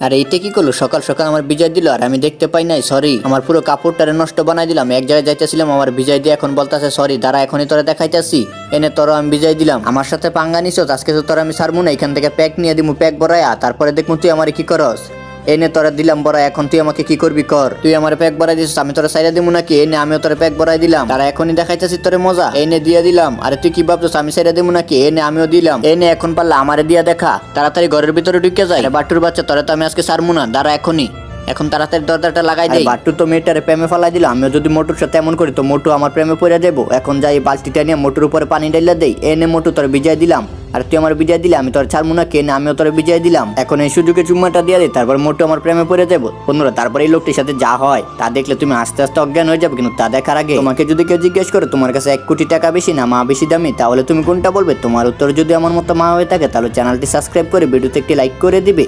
আর এইটা কি করলো, সকাল সকাল আমার বিজয় দিল আর আমি দেখতে পাই নাই। সরি, আমার পুরো কাপড়টারে নষ্ট বানাই দিলাম। এক জায়গায় যাইতেছিলাম, আমার বিজয় দিয়ে এখন বলতেছে সরি, দাঁড়া এখনই তোরা দেখাইতেছি। এনে তোরা আমি বিজয় দিলাম, আমার সাথে পাঙ্গা নিছ, আজকে তো তোরা আমি ছাড়বো না। এখান থেকে প্যাক নিয়ে দিমু, প্যাক বড়াইয়া, তারপরে দেখবো তুই আমার কি করস। এনে তোরা দিলাম বড়া, এখন তুই আমাকে কি করবি কর। তুই আমার প্যাক বড়াই দিছিস, আমি তোরা সাইডা দিমু নাকি? এনে আমিও তোরা প্যাক বড়াই দিলাম, তারা এখনই দেখাইতেছি তোরে মজা। এনে দিয়ে দিলাম। আরে তুই কি ভাবছিস আমি সাইডা দিমু নাকি? এনে আমিও দিলাম। এনে এখন পারলে আমারে দিয়া দেখা, তাড়াতাড়ি ঘরের ভিতরে ঢুকে যায়। বাটুর বাচ্চা, তোরা তো আমি আজকে ছাড়বো না, দাঁড়া এখনই। এখন তাড়াতাড়ি দরজাটা লাগাই দেই। বাট্টু তো মেয়েটারে প্রেমে ফেলাই দিল, আমিও যদি মোটুর সাথে এমন করি তো মোটু আমার প্রেমে পড়ে যাবো। এখন যাই বালতিটা নিয়ে মোটুর উপরে পানি ঢেলে দেই। এনে মোটু তোর বিজয় দিলাম। আর তুই আমার বিজয় দিলে আমি তোর ছাড়বো না, কেন আমিও তোর বিজয় দিলাম। এখন এই সুযোগে চুম্মাটা দিয়ে দিই, তারপর মোটু আমার প্রেমে পড়ে যাবো। বন্ধুরা, তারপর এই লোকটির সাথে যা হয় তা দেখলে তুমি আস্তে আস্তে অজ্ঞান হয়ে যাবে। কিন্তু তা দেখার আগে তোমাকে যদি কেউ জিজ্ঞেস করে তোমার কাছে 1 কোটি টাকা বেশি না মা বেশি দামি, তাহলে তুমি কোনটা বলবে? তোমার উত্তর যদি আমার মতো মা হয়ে থাকে তাহলে চ্যানেলটি সাবস্ক্রাইব করে ভিডিওতে একটি লাইক করে দিবে।